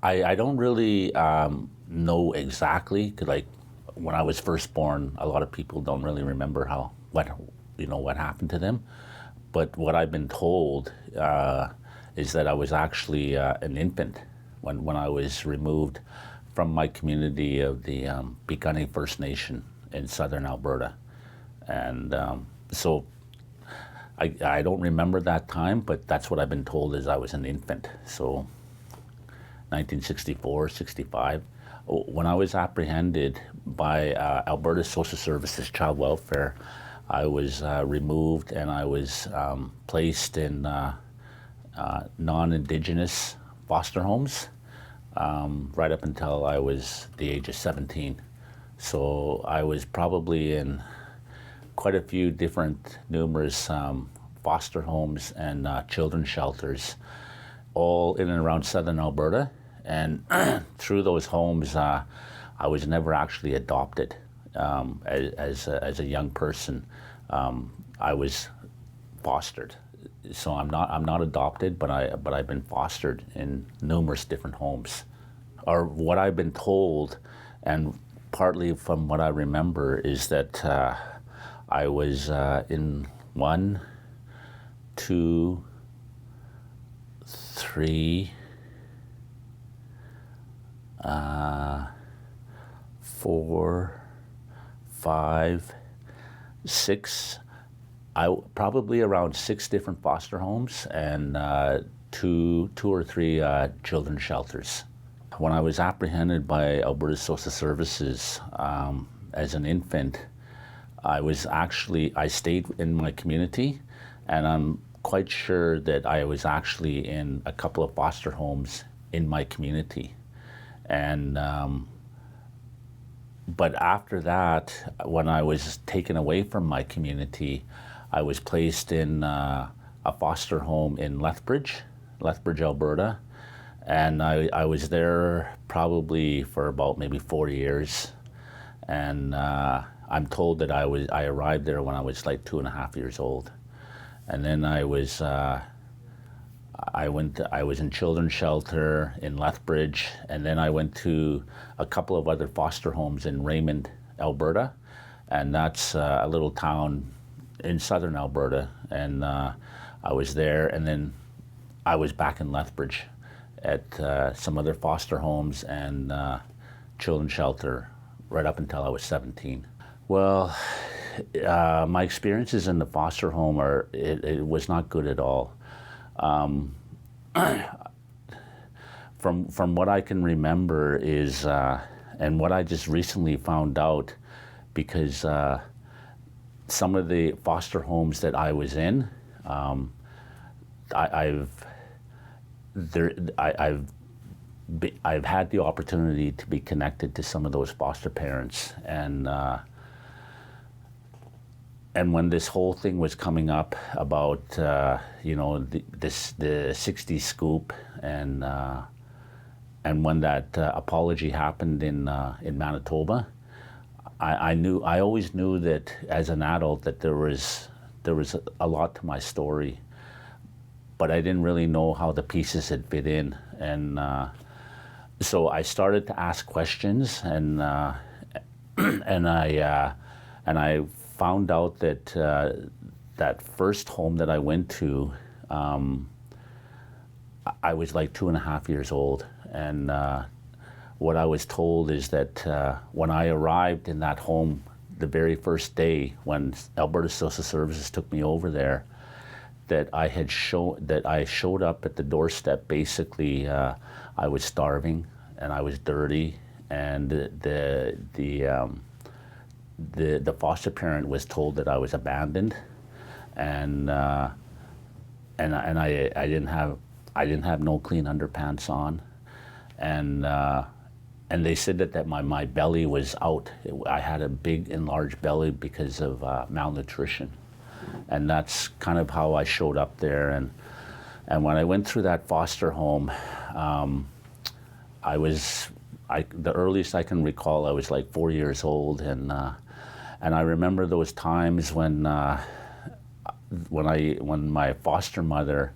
I don't really know exactly, 'cause like when I was first born, a lot of people don't really remember what happened to them. But what I've been told is that I was actually an infant when I was removed from my community of the Peigan First Nation in southern Alberta. And so I don't remember that time, but that's what I've been told is I was an infant. So 1964, 65. When I was apprehended by Alberta Social Services Child Welfare, I was removed and I was placed in non-Indigenous foster homes right up until I was the age of 17. So I was probably in quite a few different, numerous foster homes and children's shelters, all in and around southern Alberta. And through those homes, I was never actually adopted as a young person. I was fostered. So I'm not adopted, but I've been fostered in numerous different homes. Or what I've been told, and partly from what I remember, is that I was in 1, 2, 3, 4, 5, 6. Probably around 6 different foster homes and two or three children's shelters. When I was apprehended by Alberta Social Services as an infant, I stayed in my community, and I'm quite sure that I was actually in a couple of foster homes in my community. And but after that, when I was taken away from my community, I was placed in a foster home in Lethbridge, Alberta, and I was there probably for about maybe 4 years. And I'm told that I arrived there when I was like 2.5 years old, and then I was in children's shelter in Lethbridge, and then I went to a couple of other foster homes in Raymond, Alberta, and that's a little town in southern Alberta. And I was there, and then I was back in Lethbridge at some other foster homes and children's shelter right up until I was 17. Well, my experiences in the foster home it was not good at all. From what I can remember is, and what I just recently found out, because some of the foster homes that I was in, I've had the opportunity to be connected to some of those foster parents, and when this whole thing was coming up about the 60 scoop, and when that apology happened in Manitoba, I always knew that as an adult that there was a lot to my story, but I didn't really know how the pieces had fit in, and so I started to ask questions, and I found out that that first home that I went to, I was like 2.5 years old, and what I was told is that when I arrived in that home the very first day when Alberta Social Services took me over there, that I showed up at the doorstep. Basically, I was starving and I was dirty, and the foster parent was told that I was abandoned, and I didn't have no clean underpants on, and they said that my belly was out. I had a big enlarged belly because of malnutrition, and that's kind of how I showed up there. And when I went through that foster home, the earliest I can recall, I was like 4 years old, and I remember those times when my foster mother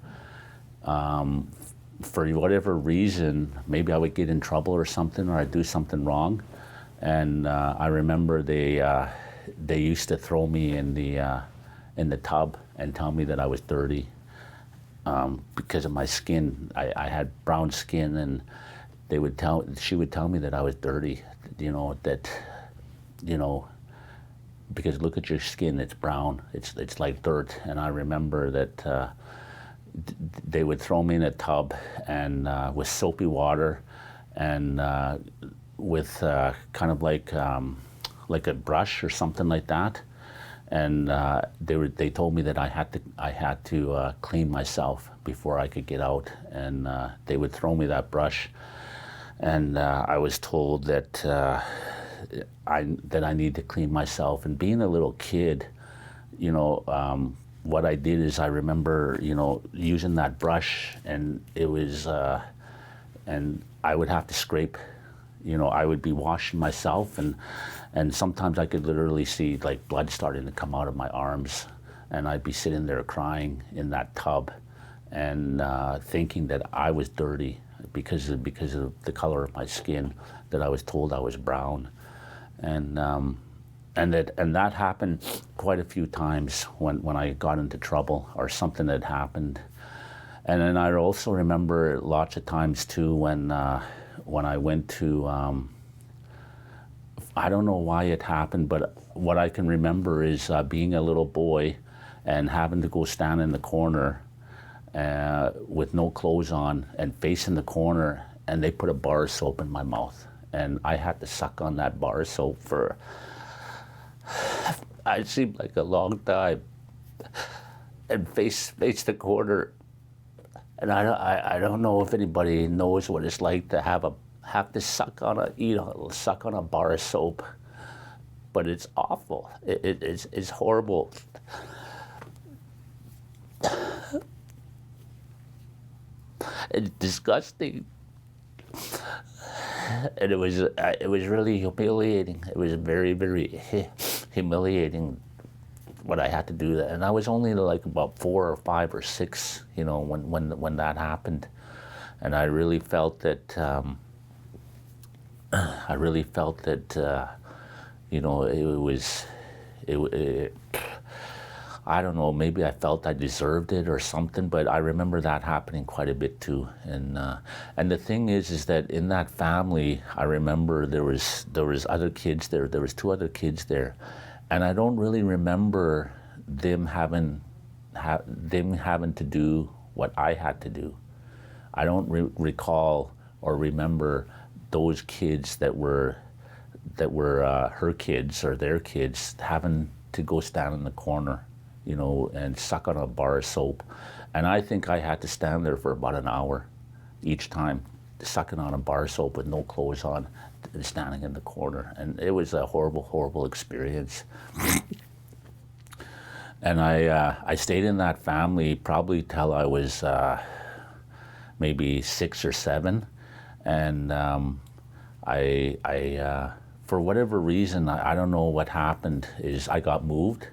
for whatever reason, maybe I would get in trouble or something, or I'd do something wrong. And I remember they used to throw me in the tub and tell me that I was dirty because of my skin. I had brown skin, and she would tell me that I was dirty. Because look at your skin, it's brown, it's like dirt. And I remember that they would throw me in a tub and with soapy water and with kind of like a brush or something like that. And they told me that I had to clean myself before I could get out. And they would throw me that brush, and I was told that I need to clean myself. And being a little kid, what I did is I remember, using that brush, and it was, and I would have to scrape. I would be washing myself, and sometimes I could literally see like blood starting to come out of my arms, and I'd be sitting there crying in that tub, and thinking that I was dirty because of the color of my skin, that I was told I was brown, and that happened quite a few times when I got into trouble or something had happened. And then I also remember lots of times too when I went to, I don't know why it happened, but what I can remember is being a little boy and having to go stand in the corner with no clothes on and facing the corner, and they put a bar of soap in my mouth. And I had to suck on that bar of soap for, it seemed like a long time, and face the corner. And I don't know if anybody knows what it's like to have to suck on a bar of soap, but it's awful. It's horrible. It's disgusting, and it was really humiliating. It was very, very humiliating what I had to do that. And I was only like about 4 or 5 or 6, when that happened. And I really felt that, I don't know, maybe I felt I deserved it or something, but I remember that happening quite a bit too. And the thing is that in that family, I remember there was other kids there. There was 2 other kids there, and I don't really remember them having to do what I had to do. I don't recall or remember those kids that were her kids or their kids having to go stand in the corner, and suck on a bar of soap. And I think I had to stand there for about an hour each time, sucking on a bar of soap with no clothes on and standing in the corner. And it was a horrible, horrible experience. And I stayed in that family probably till I was maybe 6 or 7. And I for whatever reason, I don't know what happened, is I got moved.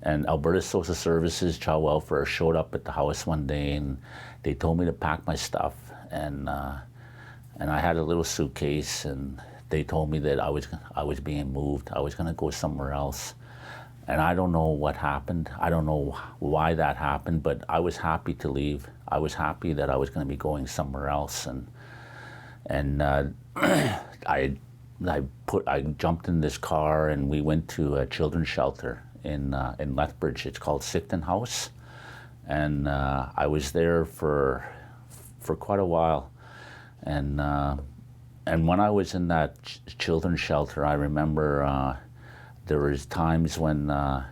And Alberta Social Services, Child Welfare showed up at the house one day, and they told me to pack my stuff. And I had a little suitcase, and they told me that I was being moved. I was going to go somewhere else. And I don't know what happened. I don't know why that happened, but I was happy to leave. I was happy that I was going to be going somewhere else. And I jumped in this car, and we went to a children's shelter in Lethbridge. It's called Sifton House, and I was there for quite a while. And when I was in that children's shelter, I remember there was times when I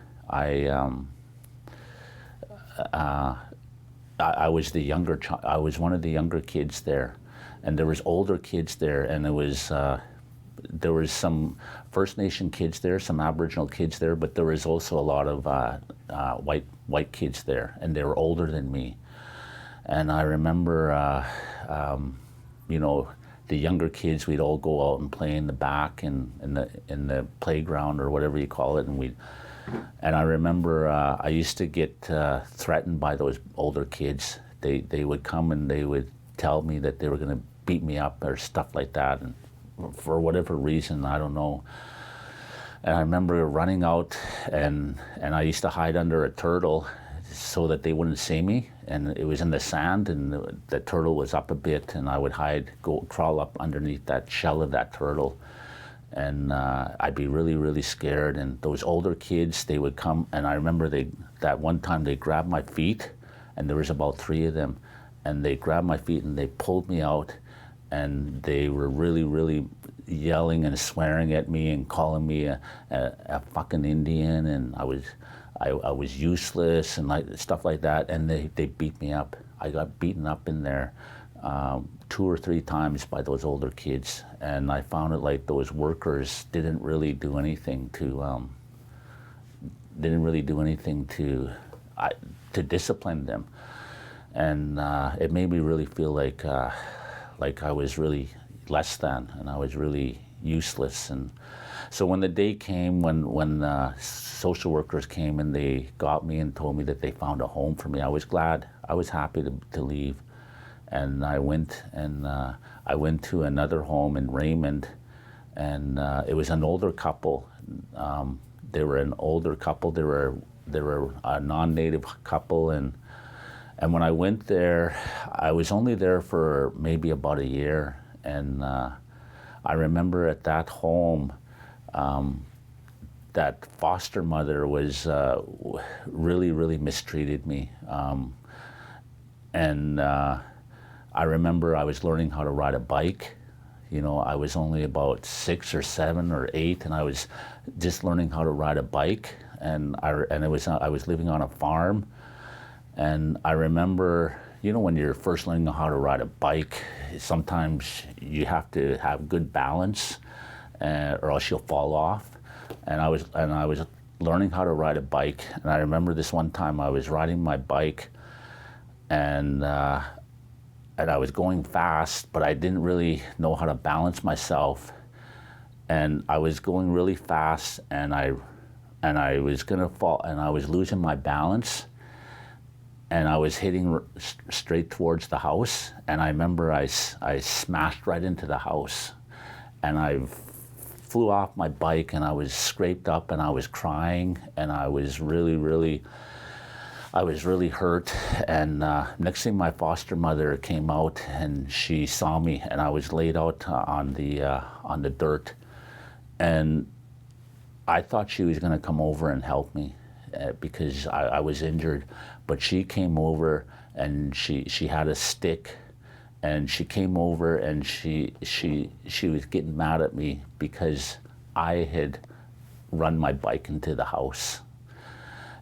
was the younger child. I was one of the younger kids there, and there was older kids there, and there was some First Nation kids there, some Aboriginal kids there, but there was also a lot of white kids there, and they were older than me. And I remember, the younger kids, we'd all go out and play in the back in the playground or whatever you call it, and I remember I used to get threatened by those older kids. They would come and they would tell me that they were going to beat me up or stuff like that. And for whatever reason, I don't know. And I remember running out, and I used to hide under a turtle so that they wouldn't see me. And it was in the sand, and the turtle was up a bit, and I would crawl up underneath that shell of that turtle. And I'd be really, really scared. And those older kids, they would come, and I remember that one time they grabbed my feet, and there was about 3 of them, and they grabbed my feet and they pulled me out, and they were really, really yelling and swearing at me and calling me a fucking Indian, and I was useless and stuff like that, and they beat me up. I got beaten up in there 2 or 3 times by those older kids, and I found it like those workers didn't really do anything to discipline them, and it made me really feel like I was really less than, and I was really useless. And so when the day came when social workers came and they got me and told me that they found a home for me, I was glad. I was happy to leave. And I went to another home in Raymond, and it was an older couple. They were an older couple. They were a non-native couple, and when I went there, I was only there for maybe about a year. And I remember at that home, that foster mother was really, really mistreated me. And I remember I was learning how to ride a bike. You know, I was only about 6 or 7 or 8, and I was just learning how to ride a bike. And I was living on a farm. And I remember, you know, when you're first learning how to ride a bike, sometimes you have to have good balance, or else you'll fall off. And I was learning how to ride a bike, and I remember this one time I was riding my bike, and I was going fast, but I didn't really know how to balance myself, and I was going really fast, and I was gonna fall, and I was losing my balance. And I was hitting straight towards the house, and I remember I smashed right into the house, and I flew off my bike, and I was scraped up, and I was crying, and I was really, really hurt. And next thing, my foster mother came out, and she saw me, and I was laid out on the dirt, and I thought she was going to come over and help me because I was injured. But she came over, and she had a stick, and she came over, and she was getting mad at me because I had run my bike into the house.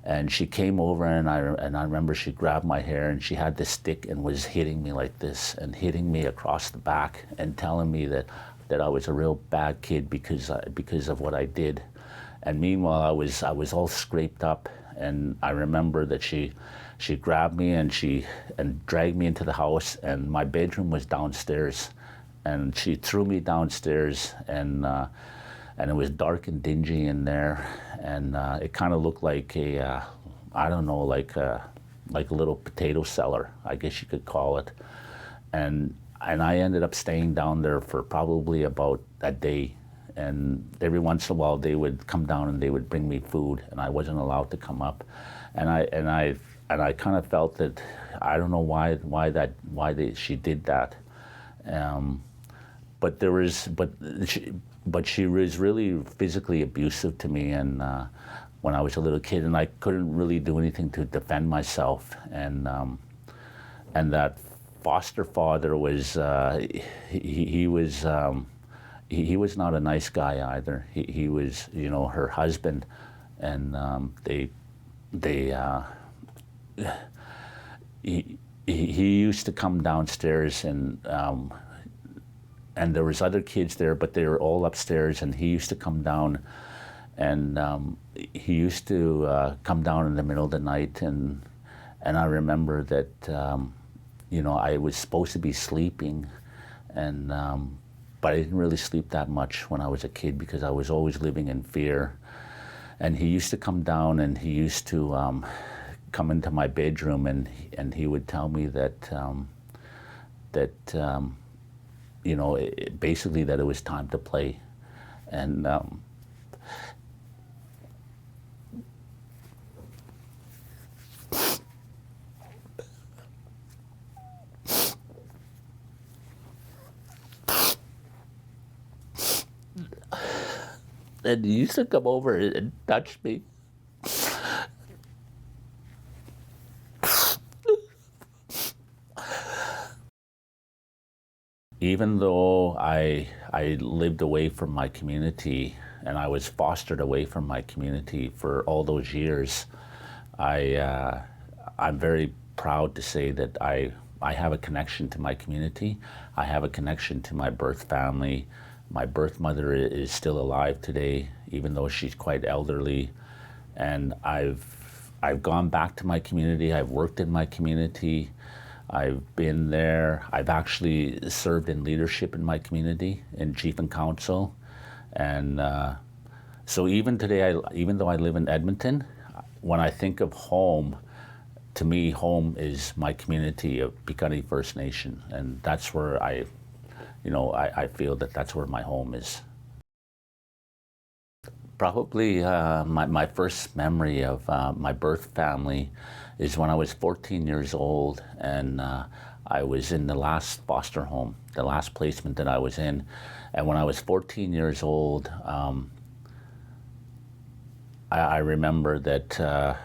And she came over, and I remember she grabbed my hair, and she had this stick and was hitting me like this, and hitting me across the back, and telling me that I was a real bad kid because of what I did. And meanwhile, I was all scraped up. And I remember that she grabbed me and dragged me into the house, and my bedroom was downstairs, and she threw me downstairs, and it was dark and dingy in there, and it kind of looked like I don't know, like a little potato cellar, I guess you could call it, and I ended up staying down there for probably about a day. And every once in a while they would come down and they would bring me food, and I wasn't allowed to come up. And I kind of felt that I don't know why she did that. But she was really physically abusive to me, and when I was a little kid, and I couldn't really do anything to defend myself. And that foster father was he was not a nice guy either. He was, you know, her husband, and he used to come downstairs, and there was other kids there, but they were all upstairs, and he used to come down, and he used to come down in the middle of the night, and I remember that you know, I was supposed to be sleeping, and but I didn't really sleep that much when I was a kid because I was always living in fear. And he used to come down, and he used to come into my bedroom, and he would tell me that that basically that it was time to play. And and he used to come over and touch me. Even though I lived away from my community and I was fostered away from my community for all those years, I'm very proud to say that I have a connection to my community. I have a connection to my birth family. My birth mother is still alive today, even though she's quite elderly. And I've gone back to my community. I've worked in my community. I've been there. I've actually served in leadership in my community, in chief and council. And so even today, even though I live in Edmonton, when I think of home, to me, home is my community of Peigan First Nation. And that's where I feel that that's where my home is. Probably my first memory of my birth family is when I was 14 years old, and I was in the last foster home, the last placement that I was in. And when I was 14 years old, I remember that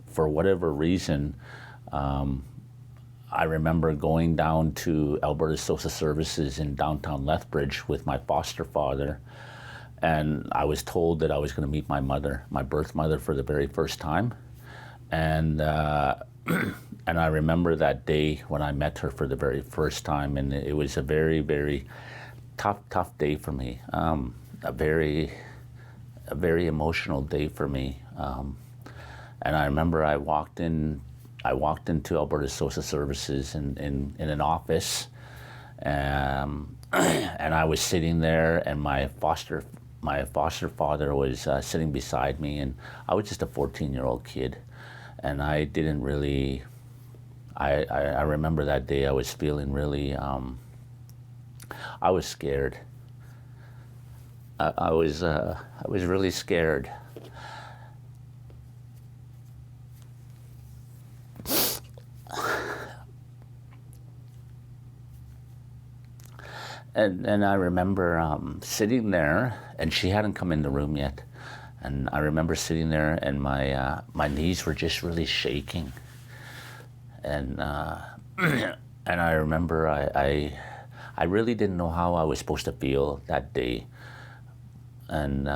for whatever reason, I remember going down to Alberta Social Services in downtown Lethbridge with my foster father, and I was told that I was going to meet my mother, my birth mother, for the very first time. And and I remember that day when I met her for the very first time, and it was a very, very tough day for me. A very emotional day for me. And I remember I walked into Alberta Social Services in an office, and I was sitting there, and my foster father was sitting beside me, and I was just a 14-year-old kid, and I didn't really. I remember that day I was feeling really. I was scared. I was really scared. And I remember sitting there, and she hadn't come in the room yet. And I remember sitting there, and my knees were just really shaking. And and I remember I really didn't know how I was supposed to feel that day. And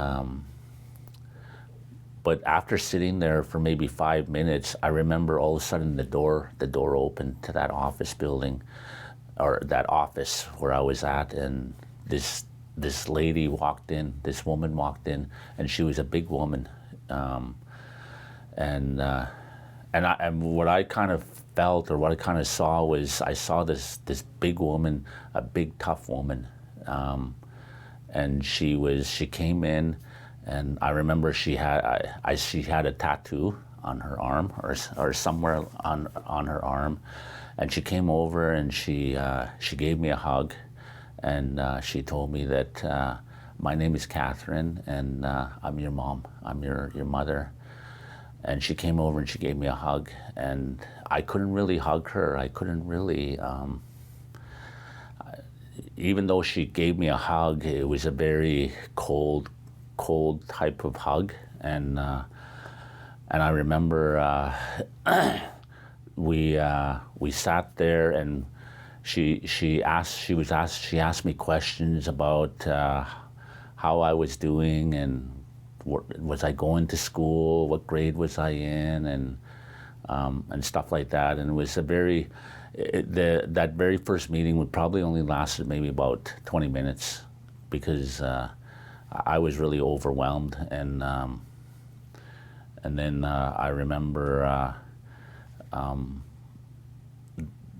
but after sitting there for maybe 5 minutes, I remember all of a sudden the door opened to that office building, or that office where I was at, and this lady walked in, this woman walked in, and she was a big woman, and what I kind of felt, or what I kind of saw, was I saw this big woman, a big tough woman, and she came in, and I remember she had a tattoo on her arm, or somewhere on her arm. And she came over, and she gave me a hug, and she told me that my name is Catherine, and I'm your mom, I'm your mother. And she came over and she gave me a hug, and I couldn't really hug her. I couldn't really, even though she gave me a hug, it was a very cold type of hug, and I remember. We sat there, and she asked me questions about how I was doing, and was I going to school, what grade was I in, and stuff like that. And it was that very first meeting would probably only lasted maybe about 20 minutes, because I was really overwhelmed, and then I remember.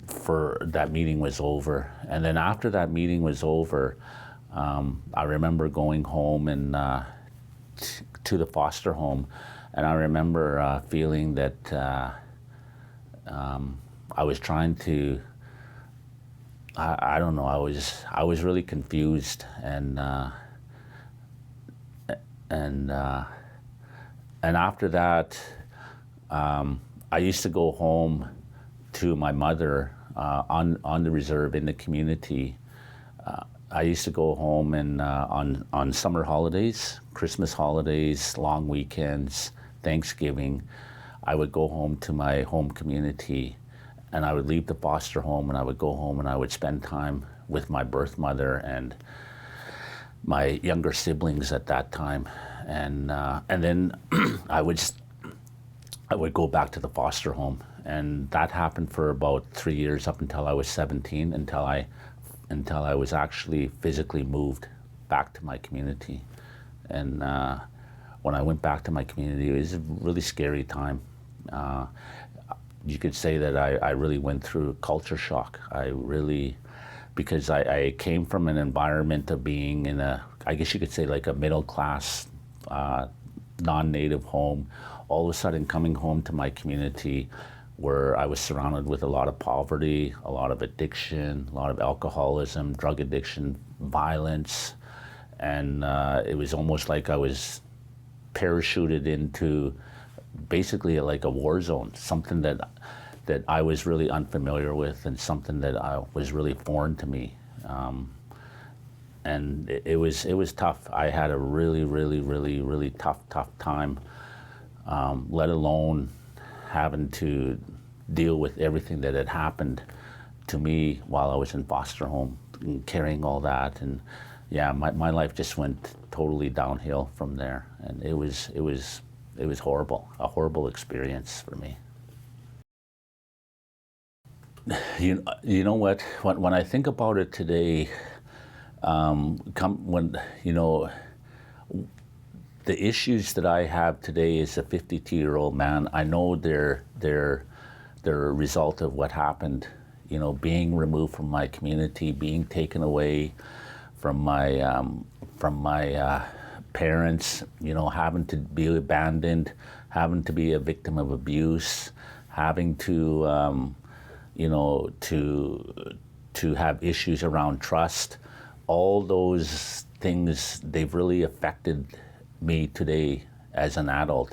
For that meeting was over, and then after that meeting was over, I remember going home and to the foster home, and I remember feeling that I was trying to I don't know. I was really confused, and and after that, I used to go home to my mother on the reserve in the community. I used to go home and on summer holidays, Christmas holidays, long weekends, Thanksgiving. I would go home to my home community, and I would leave the foster home, and I would go home and I would spend time with my birth mother and my younger siblings at that time, and then I would go back to the foster home, and that happened for about 3 years, up until I was 17, until I was actually physically moved back to my community. And when I went back to my community, it was a really scary time. You could say that I really went through culture shock. Because I came from an environment of being in I guess you could say like a middle class, non-native home, all of a sudden coming home to my community where I was surrounded with a lot of poverty, a lot of addiction, a lot of alcoholism, drug addiction, violence, and it was almost like I was parachuted into basically like a war zone, something that I was really unfamiliar with, and something that was really foreign to me. And it was tough. I had a really tough time, let alone having to deal with everything that had happened to me while I was in foster home, and carrying all that. And yeah, my life just went totally downhill from there. And it was horrible, a horrible experience for me. You know what? When I think about it today, the issues that I have today as a 52-year-old man, I know they're a result of what happened. Being removed from my community, being taken away from my parents. Having to be abandoned, having to be a victim of abuse, having to to have issues around trust. All those things, they've really affected me today as an adult.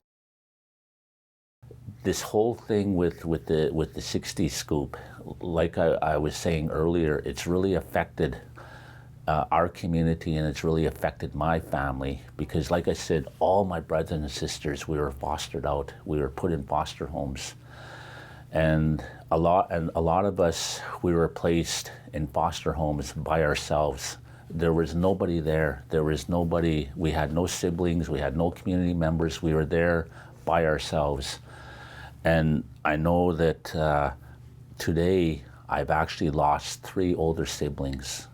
This whole thing with the 60 scoop, like I was saying earlier, it's really affected our community, and it's really affected my family, because like I said, all my brothers and sisters, we were fostered out. We were put in foster homes. And a lot of us, we were placed in foster homes by ourselves. There was nobody there. There was nobody. We had no siblings. We had no community members. We were there by ourselves. And I know that today I've actually lost 3 older siblings,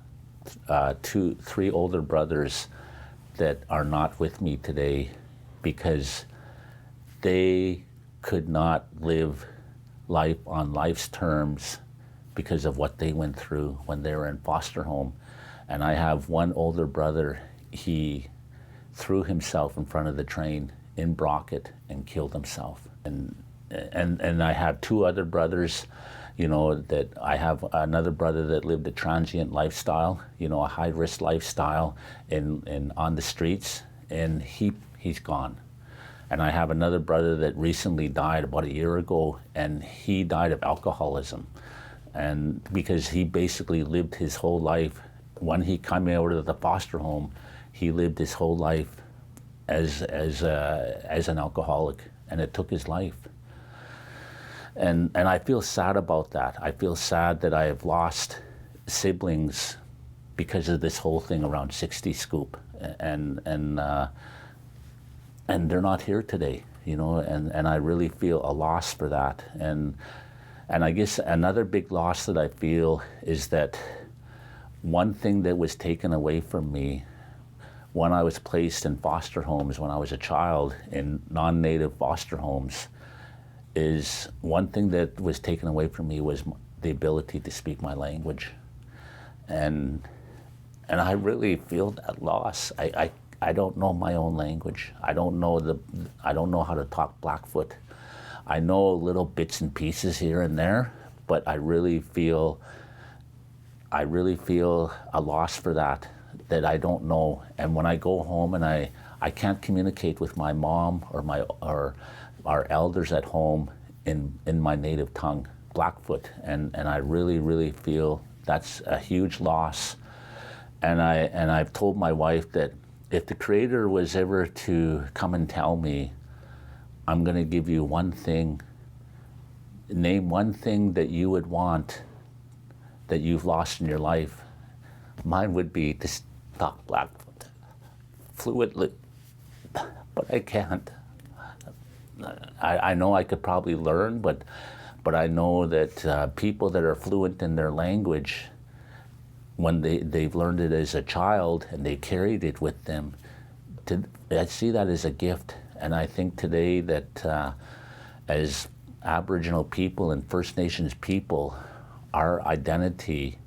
3 older brothers that are not with me today, because they could not live life on life's terms because of what they went through when they were in foster home. And I have one older brother, he threw himself in front of the train in Brockett and killed himself. And I have 2 other brothers, that I have another brother that lived a transient lifestyle, a high-risk lifestyle on the streets, and he's gone. And I have another brother that recently died about a year ago, and he died of alcoholism. And because he basically lived his whole life, when he came out of the foster home, he lived his whole life as an alcoholic, and it took his life. And I feel sad about that. I feel sad that I have lost siblings because of this whole thing around 60 scoop, and they're not here today, and I really feel a loss for that. And I guess another big loss that I feel is that one thing that was taken away from me when I was placed in foster homes when I was a child, in non-native foster homes, is one thing that was taken away from me was the ability to speak my language. And I really feel that loss. I don't know my own language. I don't know how to talk Blackfoot. I know little bits and pieces here and there, but I really feel I really feel a loss for that I don't know. And when I go home and I can't communicate with my mom or our elders at home in my native tongue, Blackfoot, and I really, really feel that's a huge loss. And I've told my wife that if the Creator was ever to come and tell me, I'm going to give you one thing, name one thing that you would want that you've lost in your life, mine would be to talk Blackfoot fluently, but I can't. I know I could probably learn, but I know that people that are fluent in their language, when they've learned it as a child and they carried it with them, I see that as a gift. And I think today that as Aboriginal people and First Nations people, our identity,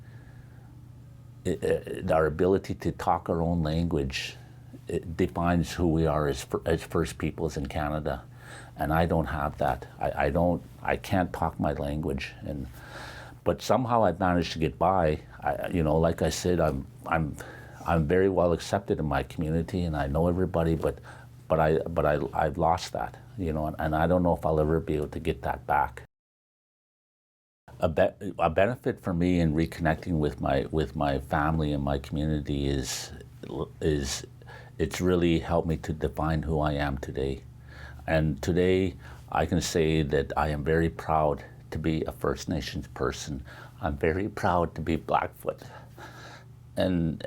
our ability to talk our own language, it defines who we are as First Peoples in Canada. And I don't have that. I can't talk my language, but somehow I've managed to get by. Like I said, I'm very well accepted in my community, and I know everybody. But I've lost that, and I don't know if I'll ever be able to get that back. A benefit for me in reconnecting with my family and my community is it's really helped me to define who I am today. And today, I can say that I am very proud to be a First Nations person. I'm very proud to be Blackfoot, and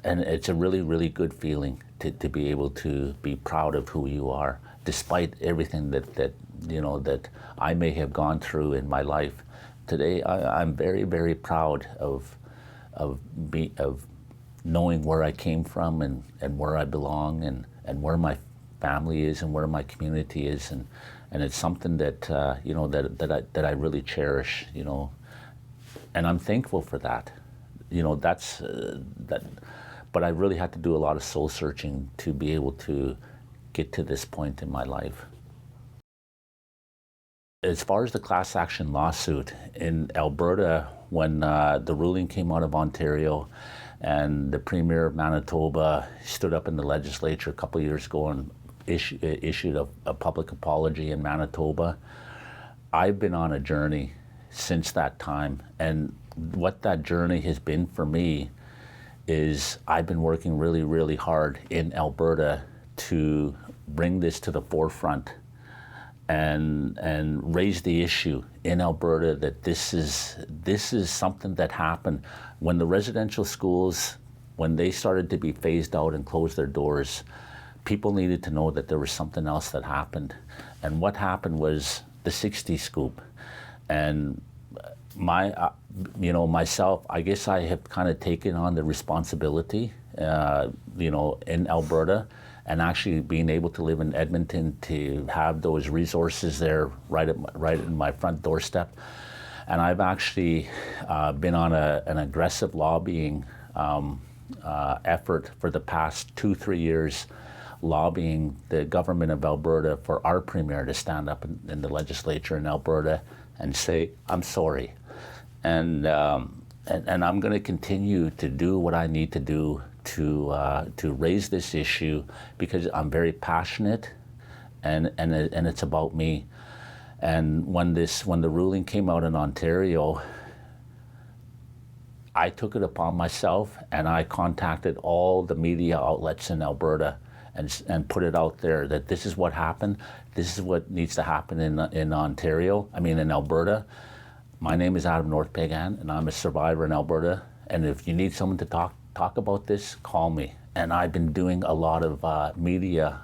it's a really, really good feeling to be able to be proud of who you are, despite everything that I may have gone through in my life. Today, I'm very, very proud of knowing where I came from and where I belong and where my family is and where my community is, and it's something that that I really cherish, and I'm thankful for that. That's that. But I really had to do a lot of soul searching to be able to get to this point in my life. As far as the class action lawsuit in Alberta, when the ruling came out of Ontario, and the Premier of Manitoba stood up in the legislature a couple of years ago and issued a public apology in Manitoba, I've been on a journey since that time. And what that journey has been for me is I've been working really, really hard in Alberta to bring this to the forefront and raise the issue in Alberta that this is something that happened when the residential schools, when they started to be phased out and closed their doors. People needed to know that there was something else that happened, and what happened was the 60 scoop. And myself, I guess I have kind of taken on the responsibility, in Alberta, and actually being able to live in Edmonton to have those resources there right in my front doorstep. And I've actually been on an aggressive lobbying effort for the past 2-3 years, lobbying the government of Alberta for our Premier to stand up in the legislature in Alberta and say, I'm sorry. And I'm going to continue to do what I need to do to raise this issue, because I'm very passionate, and it's about me. And when the ruling came out in Ontario, I took it upon myself, and I contacted all the media outlets in Alberta and put it out there that this is what happened. This is what needs to happen in Alberta. My name is Adam North Peigan, and I'm a survivor in Alberta. And if you need someone to talk about this, call me. And I've been doing a lot of media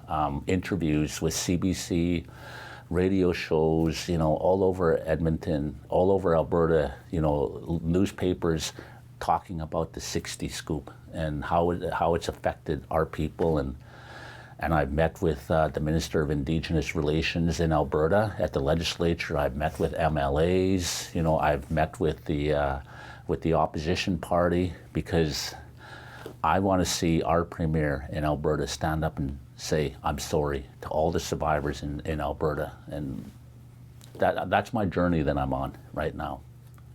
interviews with CBC, radio shows, all over Edmonton, all over Alberta, newspapers talking about the 60 scoop and how it's affected our people. And I've met with the Minister of Indigenous Relations in Alberta at the legislature. I've met with MLAs. I've met with the opposition party, because I want to see our Premier in Alberta stand up and say, I'm sorry to all the survivors in Alberta. And that's my journey that I'm on right now.